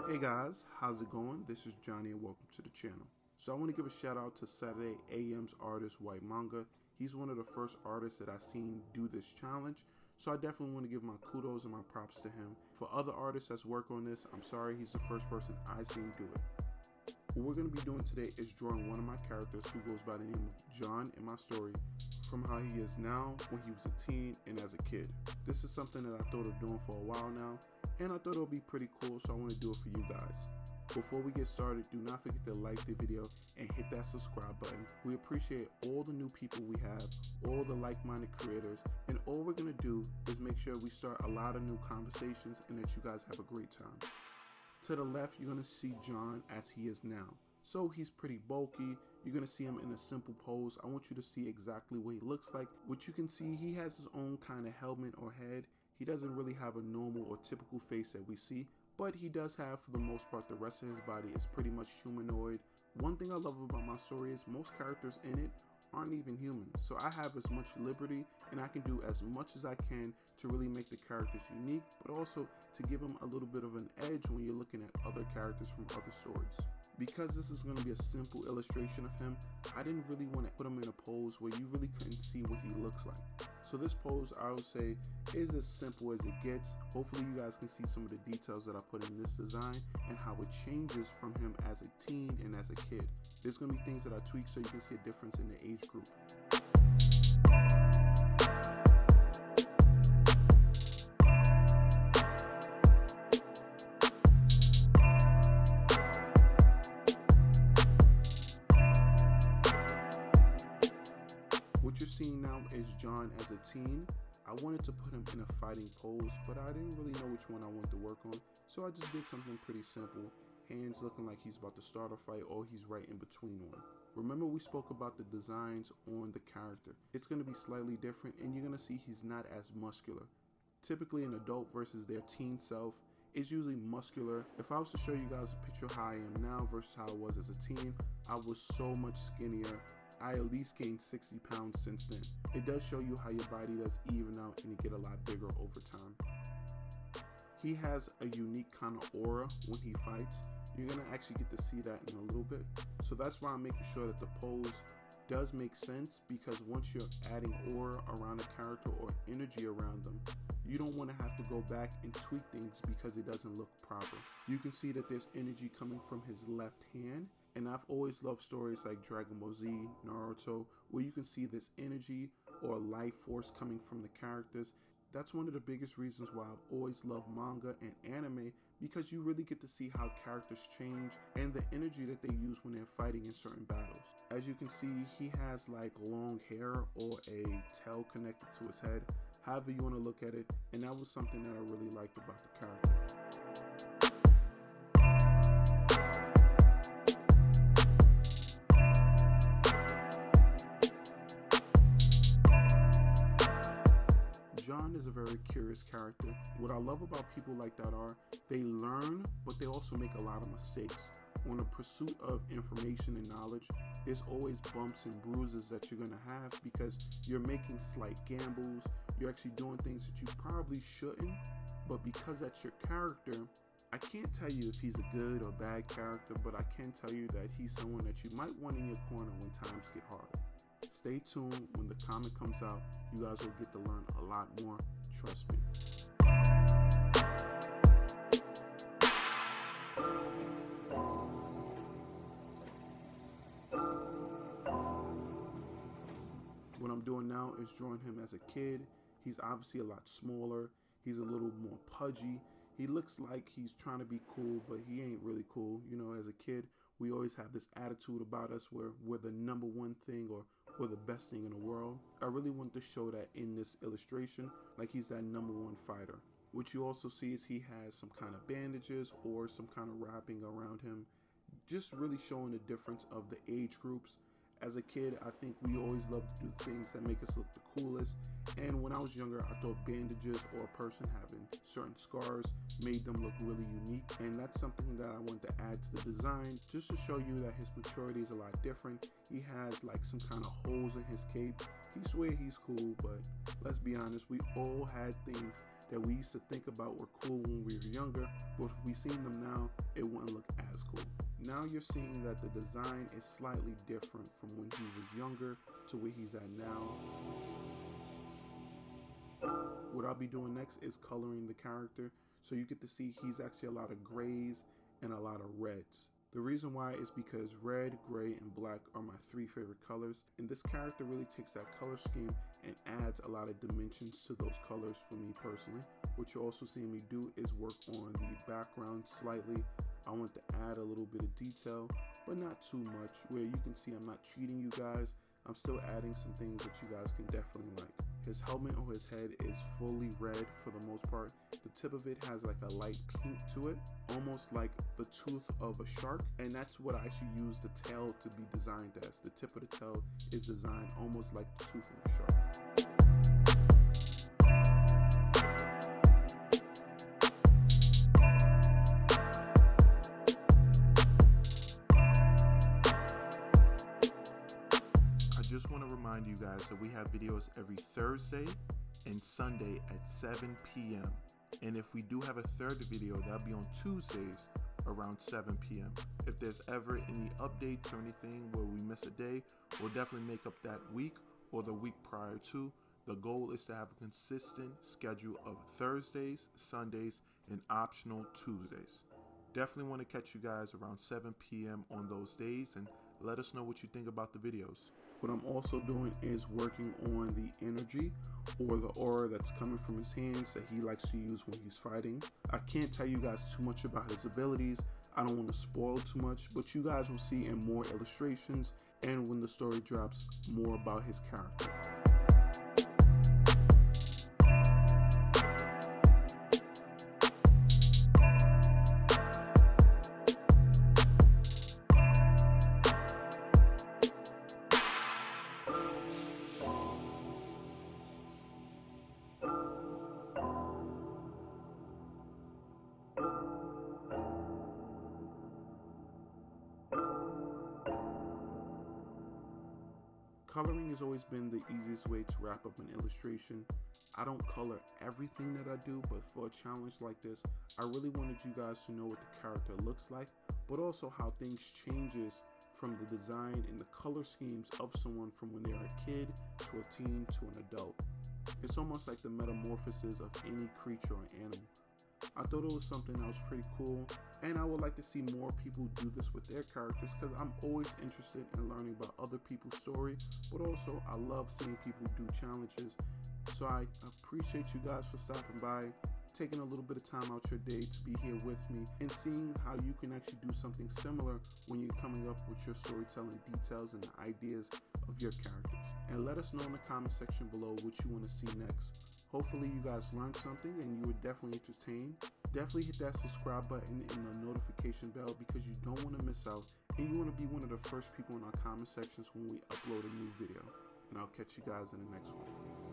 Hey guys, how's it going? This is Johnny and welcome to the channel. So I want to give a shout out to Saturday AM's artist White Manga. He's one of the first artists that I seen do this challenge, so I definitely want to give my kudos and my props to him. For other artists that's work on this, I'm sorry, he's the first person I seen do it. What we're going to be doing today is drawing one of my characters who goes by the name of John in my story, from how he is now, when he was a teen, and as a kid. This is something that I thought of doing for a while now, and I thought it would be pretty cool, so I want to do it for you guys. Before we get started, do not forget to like the video and hit that subscribe button. We appreciate all the new people we have, all the like-minded creators, and all we're going to do is make sure we start a lot of new conversations and that you guys have a great time. To the left, you're going to see John as he is now. So he's pretty bulky. You're going to see him in a simple pose. I want you to see exactly what he looks like. What you can see, he has his own kind of helmet or head. He doesn't really have a normal or typical face that we see, but he does have, for the most part, the rest of his body is pretty much humanoid. One thing I love about my story is most characters in it aren't even human, so I have as much liberty and I can do as much as I can to really make the characters unique, but also to give them a little bit of an edge when you're looking at other characters from other stories. Because this is going to be a simple illustration of him, I didn't really want to put him in a pose where you really couldn't see what he looks like. So this pose, I would say, is as simple as it gets. Hopefully you guys can see some of the details that I put in this design and how it changes from him as a teen and as a kid. There's going to be things that I tweak so you can see a difference in the age group. What you're seeing now is John as a teen. I wanted to put him in a fighting pose, but I didn't really know which one I wanted to work on, so I just did something pretty simple. Hands looking like he's about to start a fight or he's right in between one. Remember we spoke about the designs on the character. It's going to be slightly different and you're going to see he's not as muscular. Typically an adult versus their teen self is usually muscular. If I was to show you guys a picture of how I am now versus how I was as a teen, I was so much skinnier. I at least gained 60 pounds since then. It does show you how your body does even out and you get a lot bigger over time. He has a unique kind of aura when he fights. You're going to actually get to see that in a little bit. So that's why I'm making sure that the pose does make sense, because once you're adding aura around a character or energy around them, you don't want to have to go back and tweak things because it doesn't look proper. You can see that there's energy coming from his left hand. And I've always loved stories like Dragon Ball Z, Naruto, where you can see this energy or life force coming from the characters. That's one of the biggest reasons why I've always loved manga and anime, because you really get to see how characters change and the energy that they use when they're fighting in certain battles. As you can see, he has like long hair or a tail connected to his head, however you want to look at it, and that was something that I really liked about the character. John is a very curious character. What I love about people like that are they learn, but they also make a lot of mistakes. On the pursuit of information and knowledge, there's always bumps and bruises that you're going to have because you're making slight gambles. You're actually doing things that you probably shouldn't, but because that's your character, I can't tell you if he's a good or bad character, but I can tell you that he's someone that you might want in your corner when times get hard. Stay tuned. When the comic comes out, you guys will get to learn a lot more. Trust me. What I'm doing now is drawing him as a kid. He's obviously a lot smaller. He's a little more pudgy. He looks like he's trying to be cool, but he ain't really cool. You know, as a kid, we always have this attitude about us where we're the number one thing or we're the best thing in the world. I really want to show that in this illustration, like he's that number one fighter. What you also see is he has some kind of bandages or some kind of wrapping around him, just really showing the difference of the age groups. As a kid, I think we always love to do things that make us look the coolest. And when I was younger, I thought bandages or a person having certain scars made them look really unique. And that's something that I wanted to add to the design, just to show you that his maturity is a lot different. He has like some kind of holes in his cape. He swear he's cool, but let's be honest, we all had things that we used to think about were cool when we were younger, but if we seen them now, it wouldn't look as cool. Now you're seeing that the design is slightly different from when he was younger to where he's at now. What I'll be doing next is coloring the character, so you get to see he's actually a lot of grays and a lot of reds. The reason why is because red, gray, and black are my 3 favorite colors, and this character really takes that color scheme and adds a lot of dimensions to those colors for me personally. What you're also seeing me do is work on the background slightly. I want to add a little bit of detail, but not too much, where you can see I'm not cheating you guys. I'm still adding some things that you guys can definitely like. His helmet or his head is fully red for the most part. The tip of it has like a light pink to it, almost like the tooth of a shark, and that's what I actually use the tail to be designed as. The tip of the tail is designed almost like the tooth of a shark. I just want to remind you guys that we have videos every Thursday and Sunday at 7 p.m. And if we do have a third video, that'll be on Tuesdays around 7 p.m. If there's ever any updates or anything where we miss a day, we'll definitely make up that week or the week prior to. The goal is to have a consistent schedule of Thursdays, Sundays, and optional Tuesdays. Definitely want to catch you guys around 7 p.m. on those days, and let us know what you think about the videos. What I'm also doing is working on the energy or the aura that's coming from his hands that he likes to use when he's fighting. I can't tell you guys too much about his abilities. I don't want to spoil too much, but you guys will see in more illustrations and when the story drops more about his character. Coloring has always been the easiest way to wrap up an illustration. I don't color everything that I do, but for a challenge like this, I really wanted you guys to know what the character looks like, but also how things changes from the design and the color schemes of someone from when they're a kid to a teen to an adult. It's almost like the metamorphosis of any creature or animal. I thought it was something that was pretty cool, and I would like to see more people do this with their characters because I'm always interested in learning about other people's story, but also I love seeing people do challenges. So I appreciate you guys for stopping by, taking a little bit of time out your day to be here with me and seeing how you can actually do something similar when you're coming up with your storytelling details and the ideas of your characters. And let us know in the comment section below what you want to see next. Hopefully you guys learned something and you were definitely entertained. Definitely hit that subscribe button and the notification bell because you don't want to miss out and you want to be one of the first people in our comment sections when we upload a new video. And I'll catch you guys in the next one.